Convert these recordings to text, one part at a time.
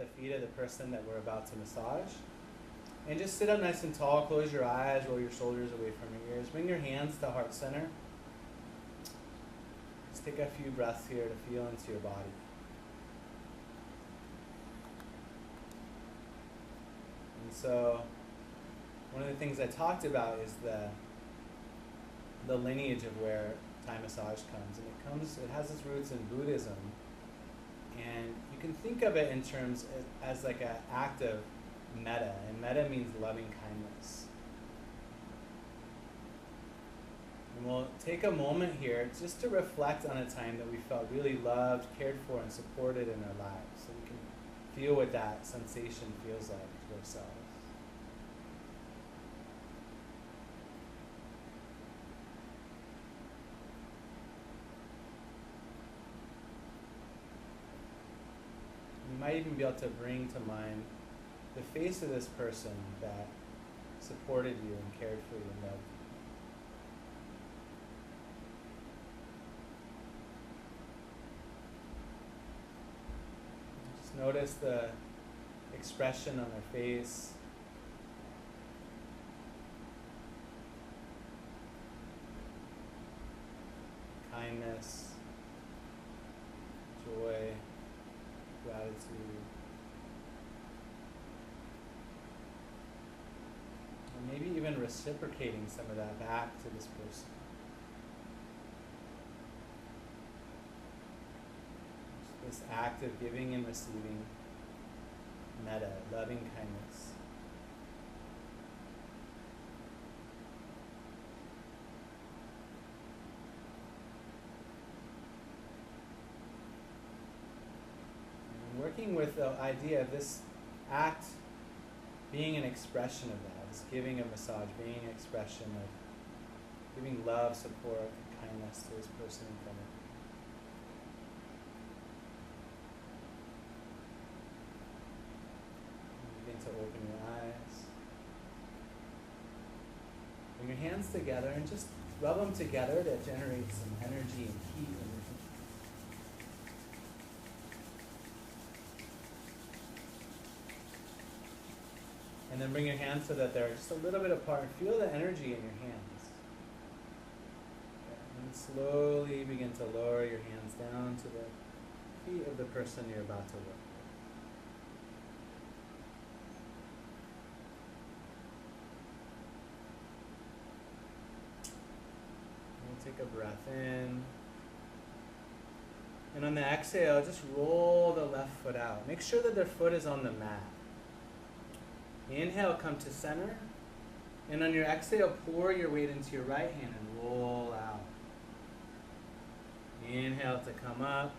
the feet of the person that we're about to massage. And just sit up nice and tall, close your eyes, roll your shoulders away from your ears. Bring your hands to heart center. Just take a few breaths here to feel into your body. And so, one of the things I talked about is the lineage of where Thai massage comes. And it has its roots in Buddhism. And you can think of it in terms as like an act of metta, and metta means loving kindness. And we'll take a moment here just to reflect on a time that we felt really loved, cared for, and supported in our lives, so we can feel what that sensation feels like to ourselves. You might even be able to bring to mind the face of this person that supported you and cared for you and loved you. Just notice the expression on their face. Kindness, joy, gratitude. Maybe even reciprocating some of that back to this person. This act of giving and receiving metta, loving kindness. And working with the idea of this act being an expression of that. Giving a massage, being an expression of giving love, support, and kindness to this person in front of you. Begin to open your eyes. Bring your hands together and just rub them together to generate some energy and heat in your feet. And then bring your hands so that they're just a little bit apart. Feel the energy in your hands. Okay. And slowly begin to lower your hands down to the feet of the person you're about to work with. And take a breath in. And on the exhale, just roll the left foot out. Make sure that their foot is on the mat. Inhale, come to center, and on your exhale, pour your weight into your right hand and roll out. Inhale to come up.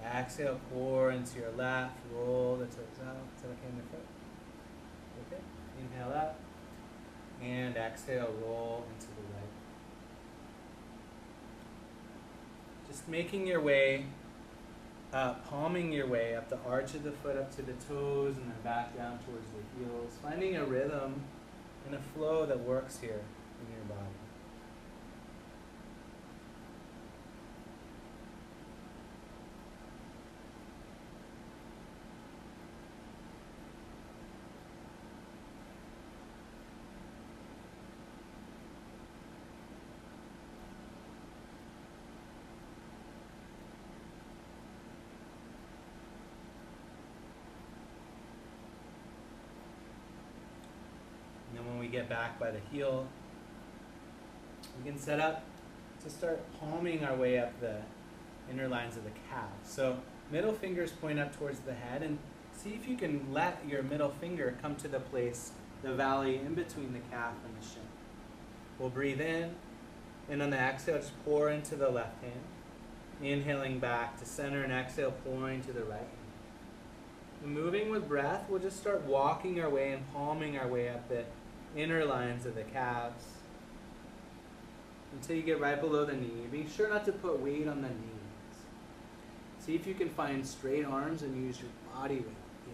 Exhale, pour into your left, roll the toes out. Is that okay in your foot? Okay. Inhale up, and exhale, roll into the right. Just making your way up, palming your way up the arch of the foot up to the toes and then back down towards the heels. Finding a rhythm and a flow that works here in your body. We get back by the heel, we can set up to start palming our way up the inner lines of the calf. So middle fingers point up towards the head, and see if you can let your middle finger come to the place, the valley in between the calf and the shin. We'll breathe in, and on the exhale, just pour into the left hand. Inhaling back to center, and exhale, pouring to the right hand. And moving with breath, we'll just start walking our way and palming our way up the inner lines of the calves until you get right below the knee. Be sure not to put weight on the knees. See if you can find straight arms and use your body weight. Yeah.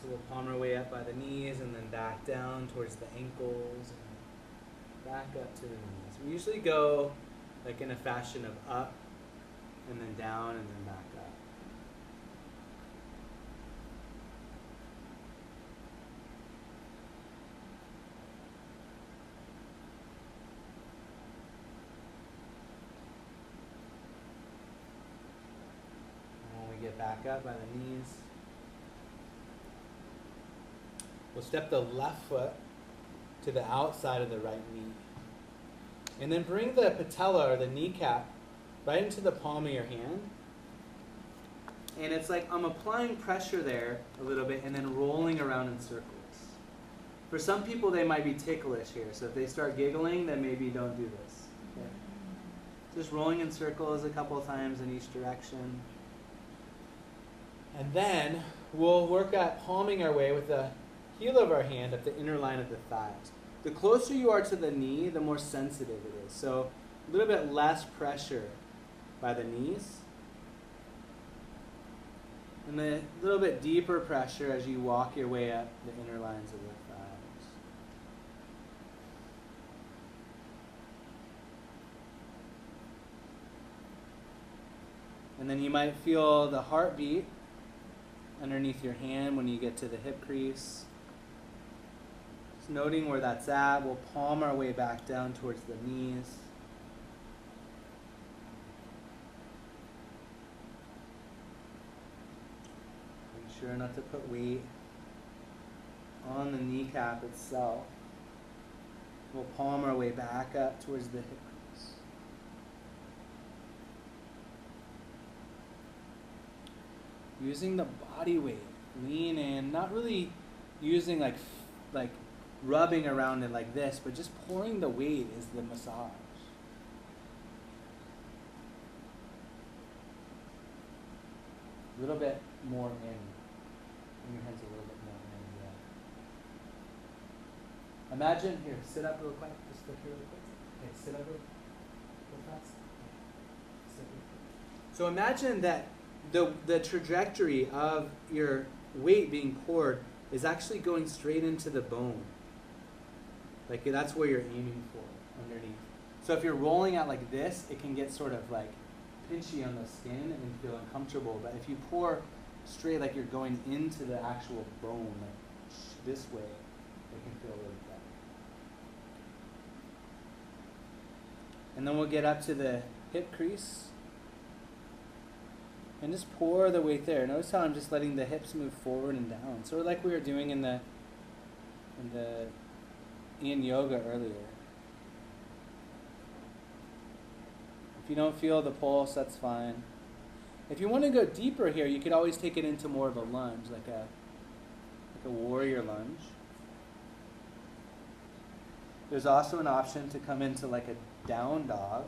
So we'll palm our way up by the knees and then back down towards the ankles and back up to the knees. We usually go like in a fashion of up and then down and then back up. And when we get back up by the knees, we'll step the left foot to the outside of the right knee. And then bring the patella or the kneecap right into the palm of your hand. And it's like I'm applying pressure there a little bit and then rolling around in circles. For some people, they might be ticklish here. So if they start giggling, then maybe don't do this. Okay. Just rolling in circles a couple of times in each direction. And then we'll work at palming our way with the heel of our hand up the inner line of the thighs. The closer you are to the knee, the more sensitive it is. So a little bit less pressure by the knees. And then a little bit deeper pressure as you walk your way up the inner lines of the thighs. And then you might feel the heartbeat underneath your hand when you get to the hip crease. Noting where that's at, we'll palm our way back down towards the knees. Make sure not to put weight on the kneecap itself. We'll palm our way back up towards the hip crease. Using the body weight, lean in, not really using like rubbing around it like this, but just pouring the weight is the massage. A little bit more in. Bring your hands a little bit more in, yeah. Imagine, here, sit up real quick. Just look here real quick. Okay, sit up real fast. Sit real quick. So imagine that the trajectory of your weight being poured is actually going straight into the bone. Like that's where you're aiming for, underneath. So if you're rolling out like this, it can get sort of like pinchy on the skin and feel uncomfortable. But if you pour straight, like you're going into the actual bone, like this way, it can feel really better. And then we'll get up to the hip crease. And just pour the weight there. Notice how I'm just letting the hips move forward and down. Sort of like we were doing in the in yoga earlier. If you don't feel the pulse, that's fine. If you want to go deeper here, you could always take it into more of a lunge, like a warrior lunge. There's also an option to come into like a down dog.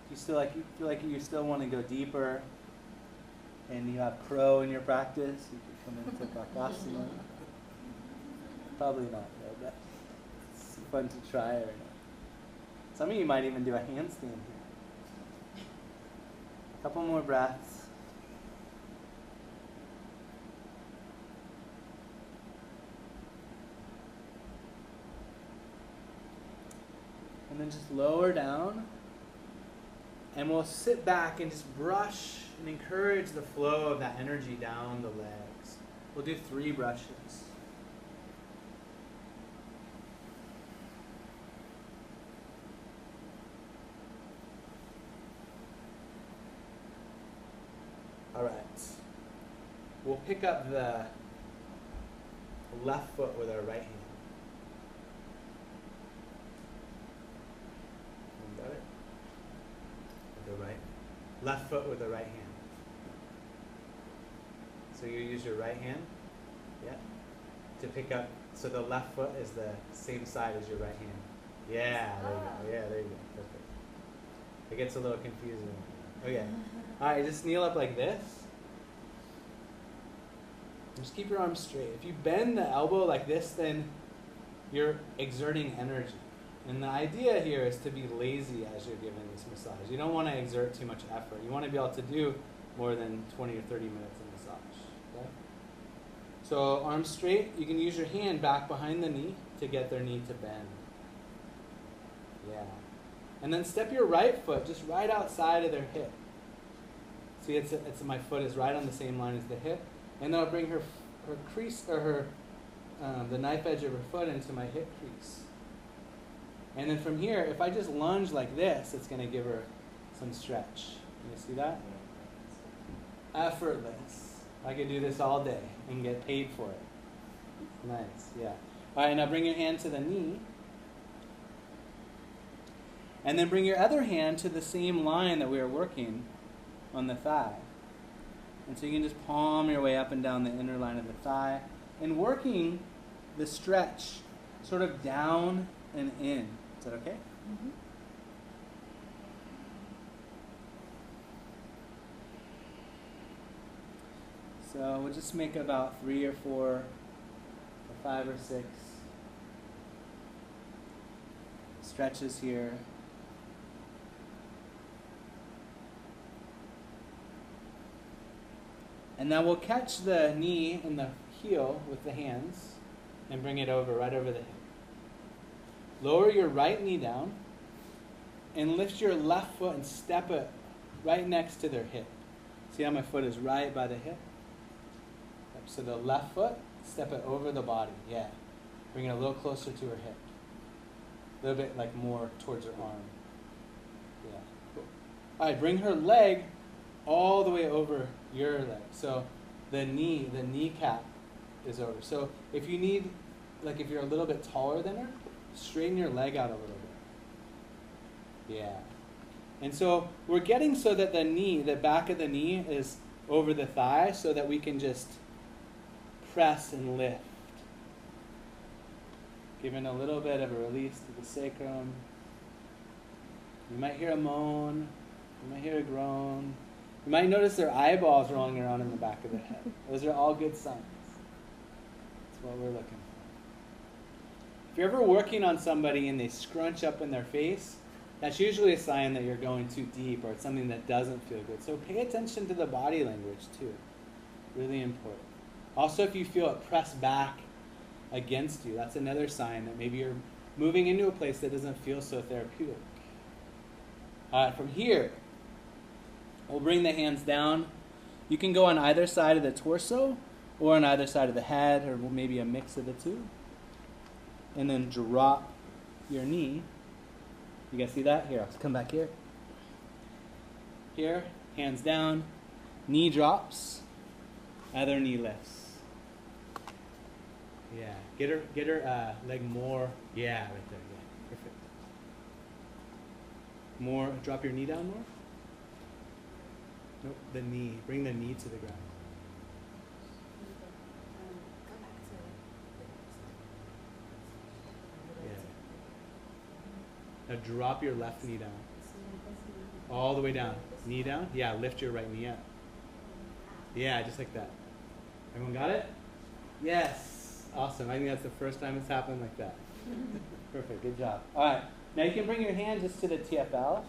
You feel like you still want to go deeper, and you have crow in your practice, you could come into Bakasana. Probably not, though, but it's fun to try right now. Some of you might even do a handstand here. A couple more breaths. And then just lower down. And we'll sit back and just brush and encourage the flow of that energy down the legs. We'll do 3 brushes. All right. We'll pick up the left foot with our right hand. Got it? With the right. Left foot with the right hand. So you use your right hand, yeah, to pick up. So the left foot is the same side as your right hand. Yeah, there you go. Yeah, there you go. Perfect. It gets a little confusing. Okay. All right, just kneel up like this. Just keep your arms straight. If you bend the elbow like this, then you're exerting energy. And the idea here is to be lazy as you're giving this massage. You don't want to exert too much effort. You want to be able to do more than 20 or 30 minutes of massage. Okay? So arms straight. You can use your hand back behind the knee to get their knee to bend. Yeah. And then step your right foot just right outside of their hip. See, it's my foot is right on the same line as the hip. And then I'll bring her crease, or the knife edge of her foot into my hip crease. And then from here, if I just lunge like this, it's going to give her some stretch. You see that? Effortless. I could do this all day and get paid for it. Nice, yeah. All right, now bring your hand to the knee. And then bring your other hand to the same line that we were working on the thigh. And so you can just palm your way up and down the inner line of the thigh and working the stretch sort of down and in. Is that okay? Mm-hmm. So we'll just make about 3 or 4 or 5 or 6 stretches here. And now we'll catch the knee and the heel with the hands and bring it over, right over the hip. Lower your right knee down and lift your left foot and step it right next to their hip. See how my foot is right by the hip? So the left foot, step it over the body. Yeah. Bring it a little closer to her hip. A little bit like more towards her arm. Yeah. Cool. All right, bring her leg all the way over your leg. So the kneecap is over. So if you need, like if you're a little bit taller than her, straighten your leg out a little bit. Yeah. And so we're getting so that the back of the knee is over the thigh so that we can just press and lift. Giving a little bit of a release to the sacrum. You might hear a moan. You might hear a groan. You might notice their eyeballs rolling around in the back of their head. Those are all good signs. That's what we're looking for. If you're ever working on somebody and they scrunch up in their face, that's usually a sign that you're going too deep or it's something that doesn't feel good. So pay attention to the body language too. Really important. Also, if you feel it press back against you, that's another sign that maybe you're moving into a place that doesn't feel so therapeutic. From here, we'll bring the hands down. You can go on either side of the torso or on either side of the head, or maybe a mix of the two. And then drop your knee. You guys see that? Here, I'll come back here. Here, hands down, knee drops, other knee lifts. Yeah, get her leg more. Yeah, right there. Yeah, perfect. More. Drop your knee down more. Nope, the knee. Bring the knee to the ground. Yeah. Now drop your left knee down. All the way down. Knee down. Yeah, lift your right knee up. Yeah, just like that. Everyone got it? Yes. Awesome. I think that's the first time it's happened like that. Perfect. Good job. All right. Now you can bring your hand just to the TFL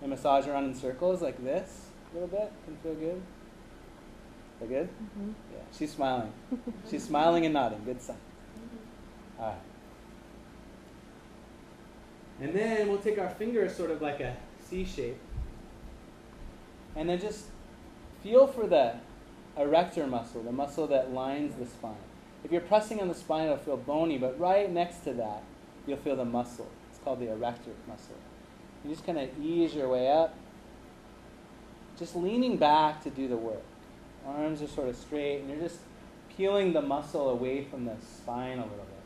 and massage around in circles like this a little bit. Can feel good. Is that good? Mm-hmm. Yeah. She's smiling. She's smiling and nodding. Good sign. All right. And then we'll take our fingers sort of like a C shape. And then just feel for the erector muscle, the muscle that lines the spine. If you're pressing on the spine, it'll feel bony, but right next to that, you'll feel the muscle. It's called the erector muscle. You just kind of ease your way up, just leaning back to do the work. Arms are sort of straight, and you're just peeling the muscle away from the spine a little bit.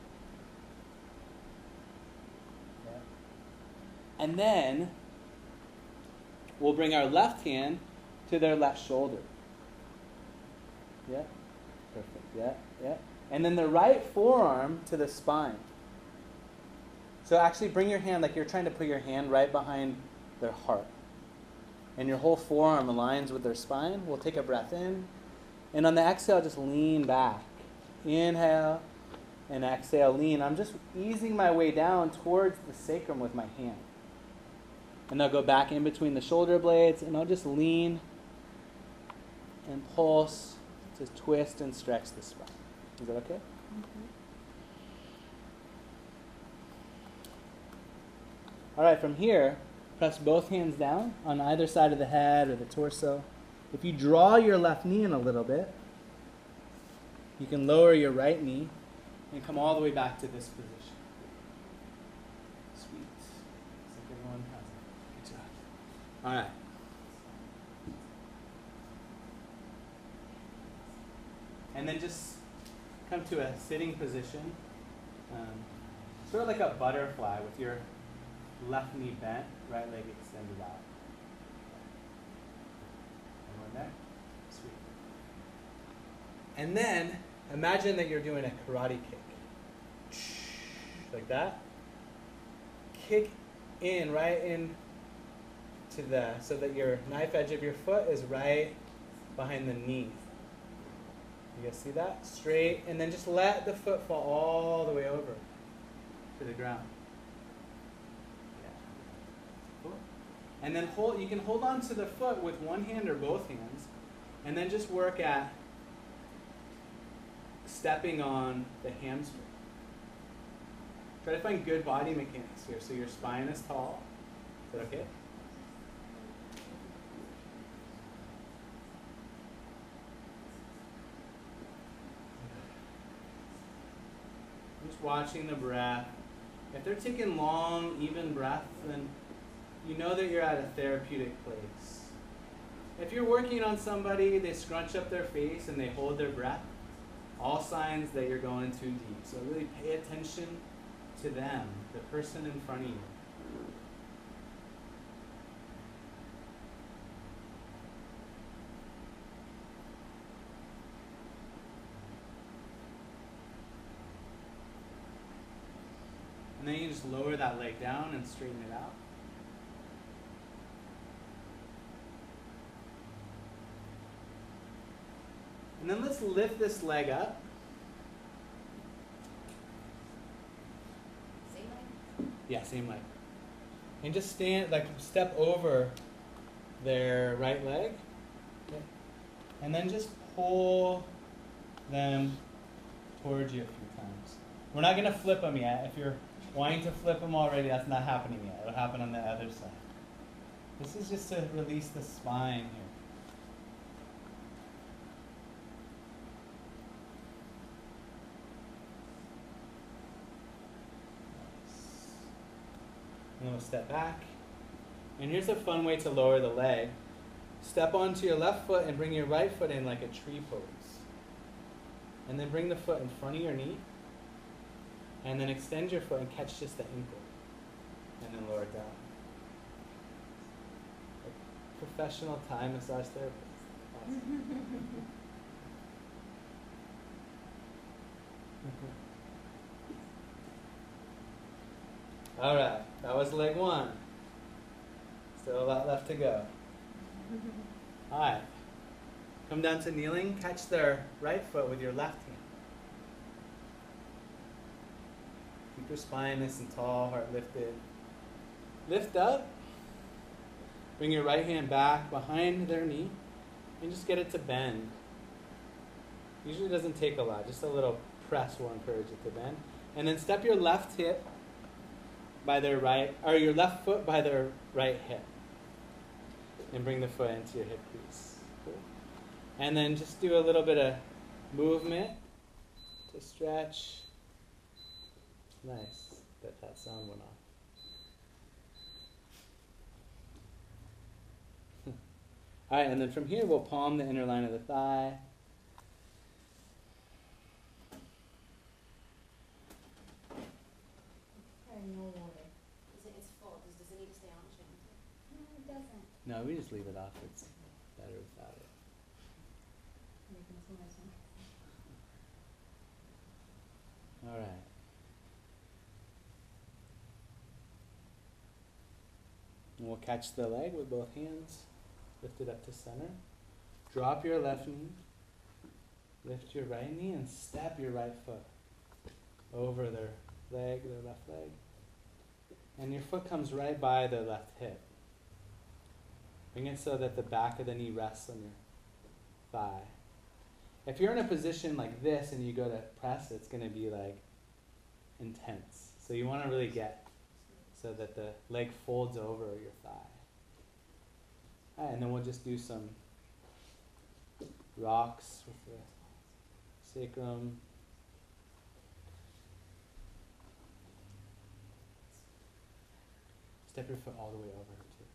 Yeah. And then we'll bring our left hand to their left shoulder. Yeah? Perfect. Yeah, yeah. And then the right forearm to the spine. So actually bring your hand like you're trying to put your hand right behind their heart. And your whole forearm aligns with their spine. We'll take a breath in. And on the exhale, just lean back. Inhale. And exhale, lean. I'm just easing my way down towards the sacrum with my hand. And I'll go back in between the shoulder blades, and I'll just lean and pulse to twist and stretch the spine. Is that okay? Mm-hmm. All right, from here, press both hands down on either side of the head or the torso. If you draw your left knee in a little bit, you can lower your right knee and come all the way back to this position. Sweet. Looks like everyone has it. Good job. All right. And then just come to a sitting position, sort of like a butterfly with your left knee bent, right leg extended out. Everyone there? Sweet. And then imagine that you're doing a karate kick. Like that. Kick in, right in to the, so that your knife edge of your foot is right behind the knee. You guys see that? Straight, and then just let the foot fall all the way over to the ground. Yeah. Cool. And then you can hold on to the foot with one hand or both hands, and then just work at stepping on the hamstring. Try to find good body mechanics here, so your spine is tall. Is that okay? Just watching the breath. If they're taking long, even breaths, then you know that you're at a therapeutic place. If you're working on somebody, they scrunch up their face and they hold their breath, all signs that you're going too deep. So really pay attention to them, the person in front of you. And then you just lower that leg down and straighten it out. And then let's lift this leg up. Same leg? Yeah, same leg. And just stand, like step over their right leg. Okay. And then just pull them towards you a few times. We're not going to flip them yet. If you're wanting to flip them already, that's not happening yet. It'll happen on the other side. This is just to release the spine here. And we'll step back. And here's a fun way to lower the leg. Step onto your left foot and bring your right foot in like a tree pose. And then bring the foot in front of your knee. And then extend your foot and catch just the ankle. And then lower it down. Like professional Thai massage therapist. Awesome. All right, that was leg one. Still a lot left to go. All right, come down to kneeling. Catch their right foot with your left hand. Keep your spine nice and tall, heart lifted. Lift up. Bring your right hand back behind their knee and just get it to bend. Usually doesn't take a lot, just a little press will encourage it to bend. And then step your left hip by their right, or your left foot by their right hip. And bring the foot into your hip crease. Cool. And then just do a little bit of movement to stretch. Nice. That sound went off. All right, and then from here we'll palm the inner line of the thigh. No water. It's full. Does it need to stay on? No, it doesn't. No, we just leave it off. It's better without it. Making too much sense. All right. And we'll catch the leg with both hands. Lift it up to center. Drop your left knee. Lift your right knee and step your right foot. over their leg, their left leg. And your foot comes right by their left hip. Bring it so that the back of the knee rests on your thigh. If you're in a position like this and you go to press, it's going to be like intense. So you want to really get so that the leg folds over your thigh. All right, and then we'll just do some rocks with the sacrum. Step your foot all the way over too.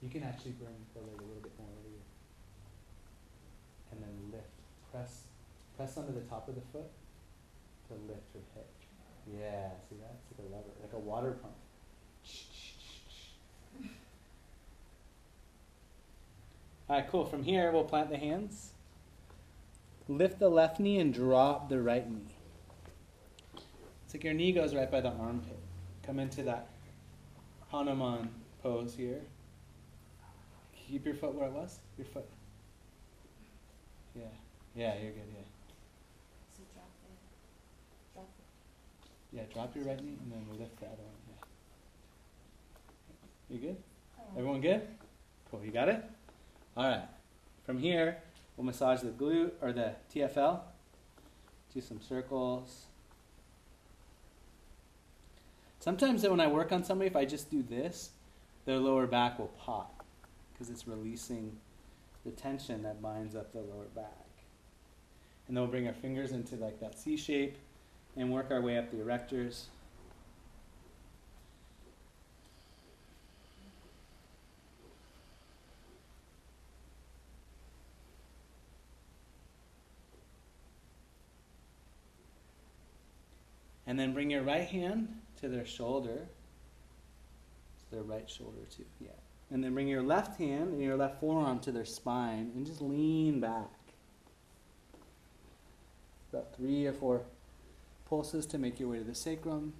You can actually bring the leg a little bit more over you. And then lift. Press onto the top of the foot to lift your hip. Yeah, see that? It's like a lever, like a water pump. Alright, cool. From here, we'll plant the hands. Lift the left knee and drop the right knee. It's like your knee goes right by the armpit. Come into that Hanuman pose here. Keep your foot where it was. Your foot. Yeah. Yeah, you're good, yeah. So drop it. Drop it. Yeah, drop your right knee and then lift the other one. Yeah. You good? Everyone good? Cool, you got it? Alright. From here, we'll massage the glute or the TFL. Do some circles. Sometimes when I work on somebody, if I just do this, their lower back will pop because it's releasing the tension that binds up the lower back. And then we'll bring our fingers into like that C shape and work our way up the erectors. And then bring your right hand to their shoulder. To their right shoulder too, yeah. And then bring your left hand and your left forearm to their spine and just lean back. About 3 or 4 pulses to make your way to the sacrum.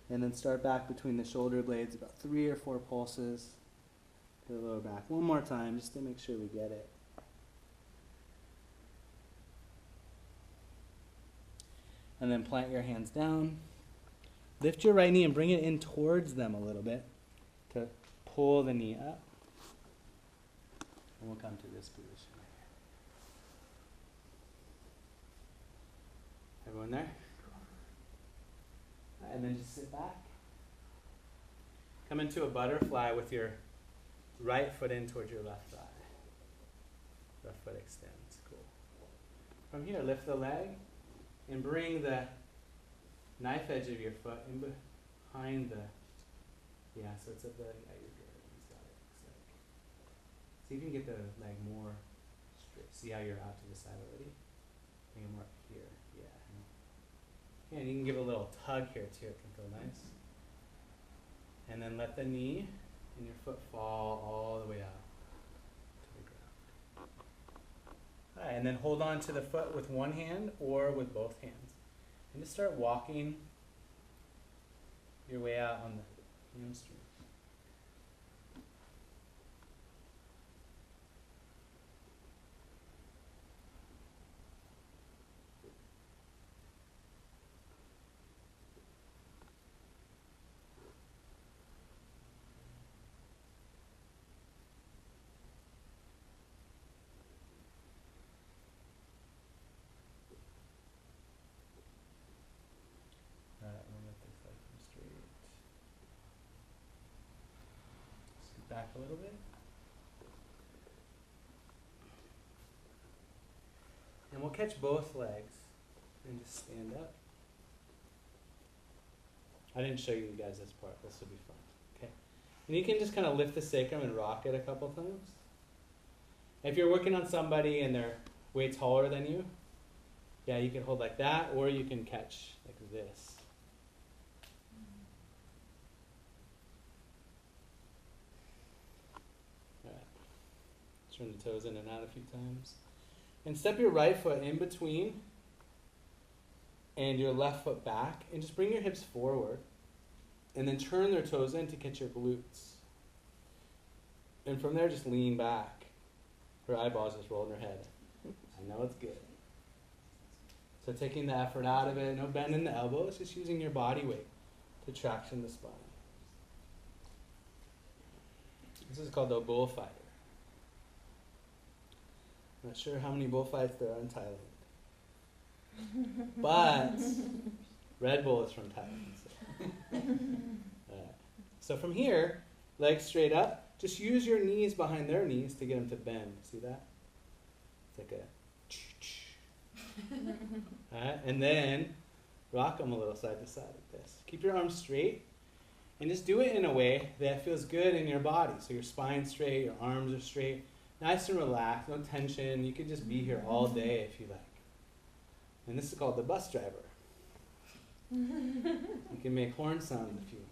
And then start back between the shoulder blades, about 3 or 4 pulses to the lower back. One more time just to make sure we get it. And then plant your hands down. Lift your right knee and bring it in towards them a little bit to pull the knee up. And we'll come to this position right here. Everyone there? And then just sit back. Come into a butterfly with your right foot in towards your left thigh. Left foot extends. Cool. From here, lift the leg. And bring the knife edge of your foot in behind the, yeah, so it's at the, yeah, you're good. He's got it. See if you can get the leg more straight. See how you're out to the side already? Bring it more up here. Yeah. Yeah, and you can give a little tug here too. It can feel nice. And then let the knee and your foot fall all the way out to the ground. All right, and then hold on to the foot with one hand or with both hands. And just start walking your way out on the hamstring. Back a little bit. And we'll catch both legs and just stand up. I didn't show you guys this part. This will be fun. Okay. And you can just kind of lift the sacrum and rock it a couple times. If you're working on somebody and they're way taller than you, yeah, you can hold like that, or you can catch like this. Turn the toes in and out a few times. And step your right foot in between and your left foot back. And just bring your hips forward. And then turn their toes in to catch your glutes. And from there, just lean back. Her eyeballs just roll in her head. I know it's good. So taking the effort out of it, no bend in the elbows, just using your body weight to traction the spine. This is called the bullfighter. Not sure how many bullfights there are in Thailand. But Red Bull is from Thailand. So. So from here, legs straight up, just use your knees behind their knees to get them to bend. See that? It's like a... Alright, and then rock them a little side to side like this. Keep your arms straight and just do it in a way that feels good in your body. So your spine's straight, your arms are straight, nice and relaxed, no tension. You could just be here all day if you like. And this is called the bus driver. You can make horn sound if you...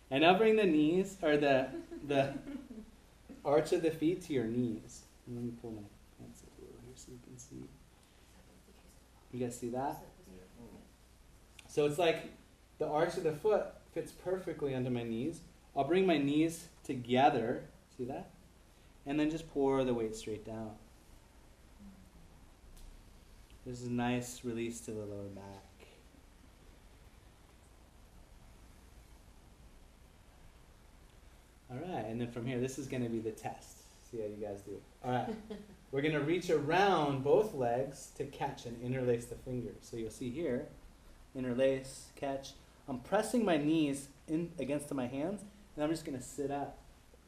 And now bring the knees, or the arch of the feet to your knees. And let me pull my pants up a little here so you can see. You guys see that? So it's like the arch of the foot fits perfectly under my knees. I'll bring my knees together. See that? And then just pour the weight straight down. This is a nice release to the lower back. All right, and then from here, this is going to be the test. See how you guys do. All right, we're going to reach around both legs to catch and interlace the fingers. So you'll see here, interlace, catch. I'm pressing my knees in against my hands, and I'm just going to sit up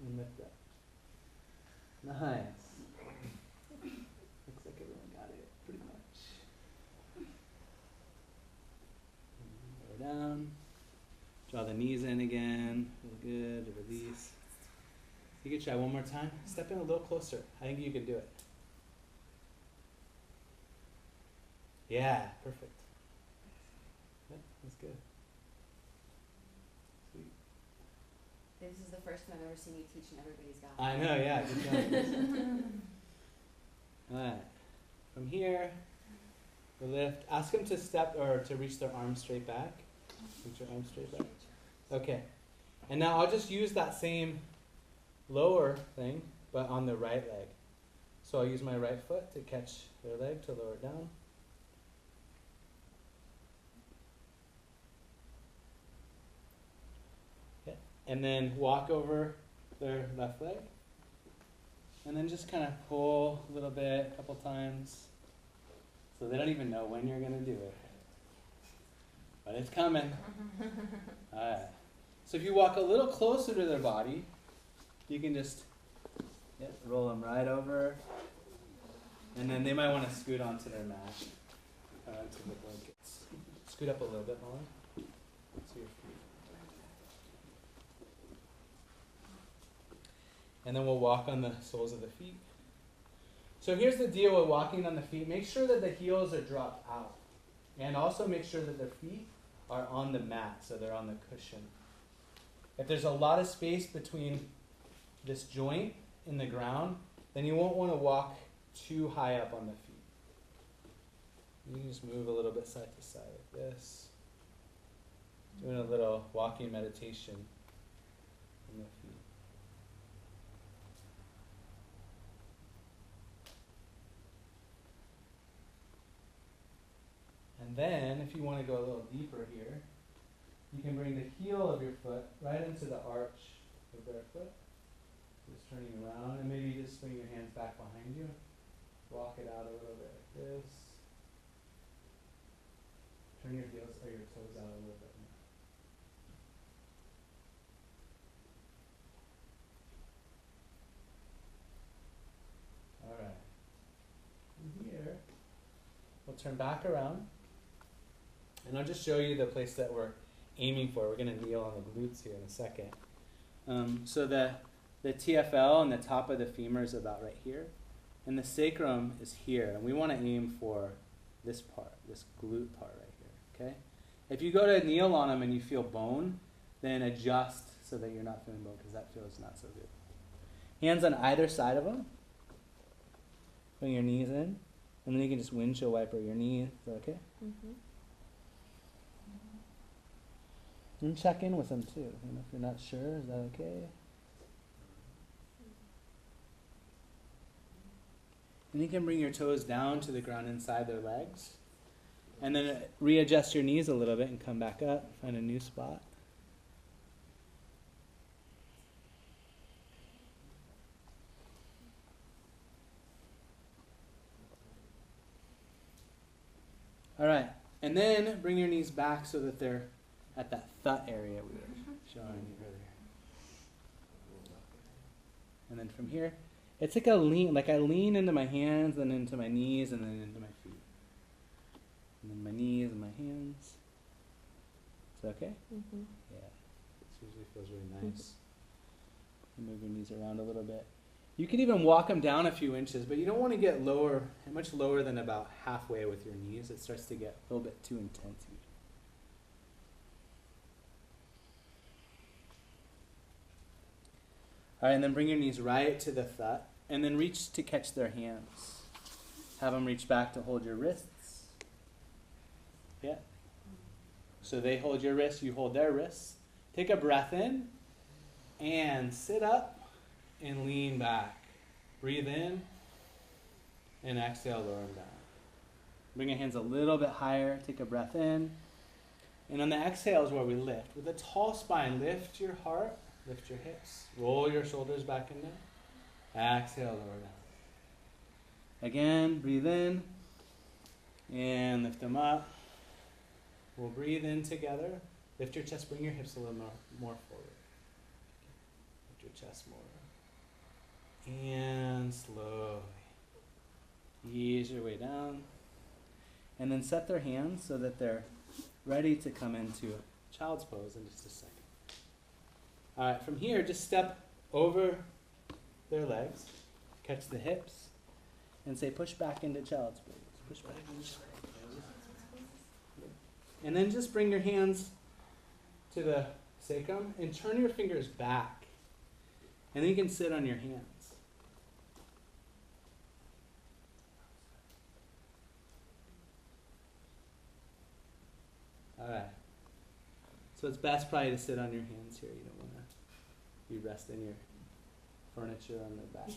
and lift up. Nice. Looks like everyone got it pretty much. Lower down. Draw the knees in again. Feel good. Release. You can try one more time. Step in a little closer. I think you can do it. Yeah, perfect. Yeah, that's good. Sweet. This is the first time I've ever seen you teach and everybody's got it. I know, yeah. Good job. Alright. From here, we lift. Ask them to step or to reach their arms straight back. Reach your arms straight back. Okay. And now I'll just use that same lower thing, but on the right leg. So I'll use my right foot to catch their leg to lower it down. Okay. And then walk over their left leg. And then just kind of pull a little bit, a couple times. So they don't even know when you're going to do it. But it's coming. Alright. So if you walk a little closer to their body, you can just roll them right over. And then they might want to scoot onto their mat. Onto the blankets. Scoot up a little bit more. So your feet. And then we'll walk on the soles of the feet. So here's the deal with walking on the feet. Make sure that the heels are dropped out. And also make sure that their feet are on the mat, so they're on the cushion. If there's a lot of space between this joint in the ground, then you won't want to walk too high up on the feet. You can just move a little bit side to side like this. Doing a little walking meditation on the feet. And then, if you want to go a little deeper here, you can bring the heel of your foot right into the arch of their foot. Just turning around, and maybe just swing your hands back behind you. Walk it out a little bit like this. Turn your heels or your toes out a little bit more. Alright. From here, we'll turn back around. And I'll just show you the place that we're aiming for. We're going to kneel on the glutes here in a second. So the TFL and the top of the femur is about right here. And the sacrum is here. And we want to aim for this part, this glute part right here. Okay? If you go to kneel on them and you feel bone, then adjust so that you're not feeling bone, because that feels not so good. Hands on either side of them. Bring your knees in. And then you can just windshield wiper your knee. Is that okay? Mm-hmm. And check in with them too. You know, if you're not sure, is that okay? And you can bring your toes down to the ground inside their legs. And then readjust your knees a little bit and come back up. Find a new spot. All right. And then bring your knees back so that they're at that thut area we were showing you earlier. And then from here, it's like a lean, like I lean into my hands, then into my knees, and then into my feet. And then my knees and my hands. Is that okay? Mm-hmm. Yeah. This usually feels really nice. You move your knees around a little bit. You can even walk them down a few inches, but you don't want to get lower, much lower than about halfway with your knees. It starts to get a little bit too intense. All right, and then bring your knees right to the thut, and then reach to catch their hands. Have them reach back to hold your wrists. Yeah. So they hold your wrists, you hold their wrists. Take a breath in, and sit up. And lean back. Breathe in. And exhale, lower them down. Bring your hands a little bit higher. Take a breath in. And on the exhale is where we lift. With a tall spine, lift your heart. Lift your hips. Roll your shoulders back and down. Exhale, lower down. Again, breathe in. And lift them up. We'll breathe in together. Lift your chest. Bring your hips a little more forward. Lift your chest more. And slowly ease your way down. And then set their hands so that they're ready to come into child's pose in just a second. All right, from here, just step over their legs, catch the hips, and say push back into child's pose. Push back into child's pose. And then just bring your hands to the sacrum and turn your fingers back. And then you can sit on your hands. All right. So it's best probably to sit on your hands here. You don't want to be resting your furniture on the back.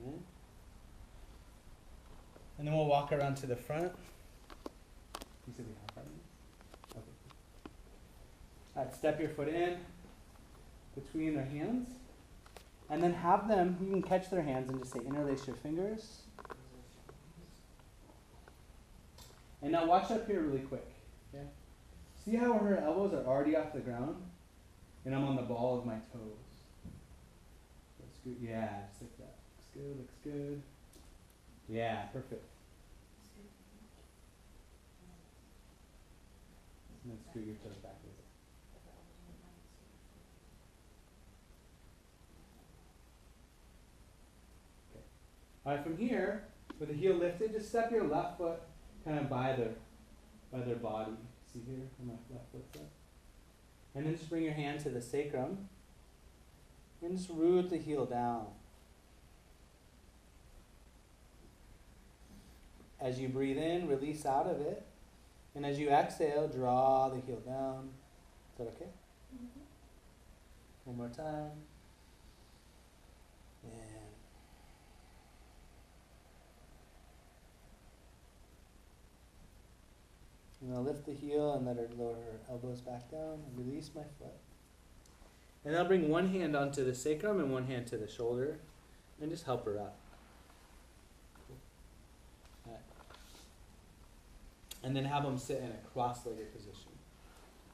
Right. And then we'll walk around to the front. You said we have 5 minutes? Okay. All right, step your foot in between their hands. And then have them, you can catch their hands and just say interlace your fingers. And now watch up here really quick. Okay? See how her elbows are already off the ground? And I'm on the ball of my toes. Looks good. Yeah, just like that. Looks good, looks good. Yeah, perfect. And then scoot your toes back. Okay. All right, from here, with the heel lifted, just step your left foot kind of by their body. See here, where my left foot's up. And then just bring your hand to the sacrum and just root the heel down. As you breathe in, release out of it. And as you exhale, draw the heel down. Is that okay? Mm-hmm. One more time. And I'll lift the heel and let her lower her elbows back down and release my foot. And I'll bring one hand onto the sacrum and one hand to the shoulder and just help her up. Cool. All right. And then have them sit in a cross-legged position.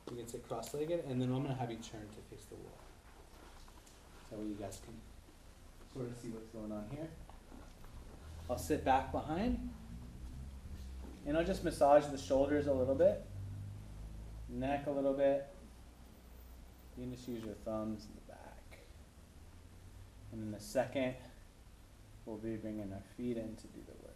You can sit cross-legged, and then I'm going to have you turn to face the wall. That way you guys can sort of see what's going on here. I'll sit back behind. And I'll just massage the shoulders a little bit, neck a little bit. You can just use your thumbs in the back. And in a second, we'll be bringing our feet in to do the work.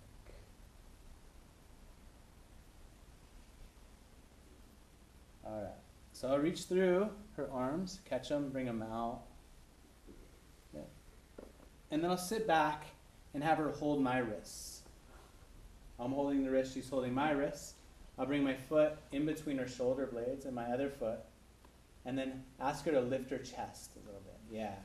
All right. So I'll reach through her arms, catch them, bring them out. Okay. And then I'll sit back and have her hold my wrists. I'm holding the wrist, she's holding my wrist. I'll bring my foot in between her shoulder blades and my other foot, and then ask her to lift her chest a little bit. Yeah.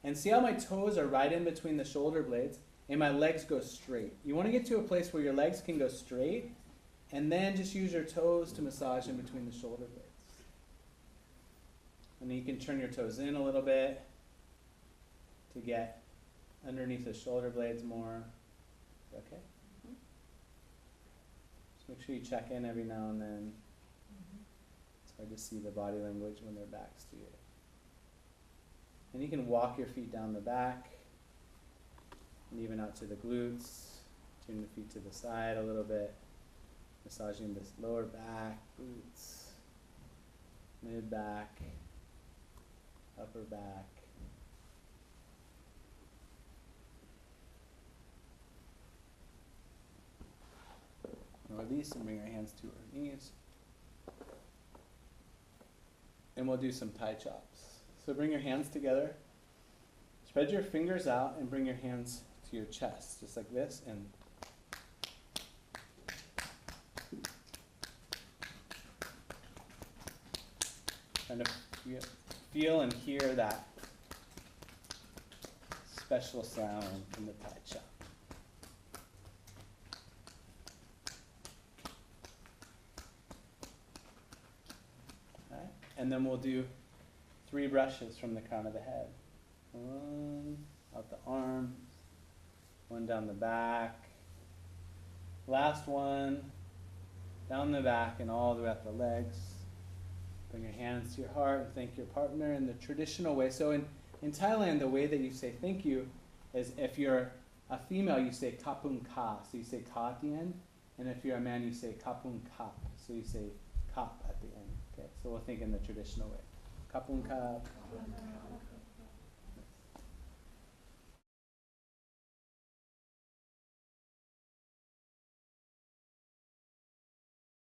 And see how my toes are right in between the shoulder blades, and my legs go straight. You want to get to a place where your legs can go straight, and then just use your toes to massage in between the shoulder blades. And then you can turn your toes in a little bit to get underneath the shoulder blades more. Okay? Mhm. Just make sure you check in every now and then. It's hard to see the body language when their back's to you. And you can walk your feet down the back and even out to the glutes. Turn the feet to the side a little bit. Massaging this lower back, glutes, mid back, upper back. Release and bring our hands to our knees. And we'll do some Thai chops. So bring your hands together. Spread your fingers out and bring your hands to your chest, just like this. And kind of feel and hear that special sound from the Thai chop. And then we'll do 3 brushes from the crown of the head. 1 out the arms, 1 down the back, last one down the back and all the way up the legs. Bring your hands to your heart and thank your partner in the traditional way. So in Thailand, the way that you say thank you is if you're a female, you say Kap Khun Krap, so you say ka at the end. And if you're a man, you say Kap Khun Krap, so you say kap at the end. Okay, so we'll think in the traditional way. Kap Khun Krap.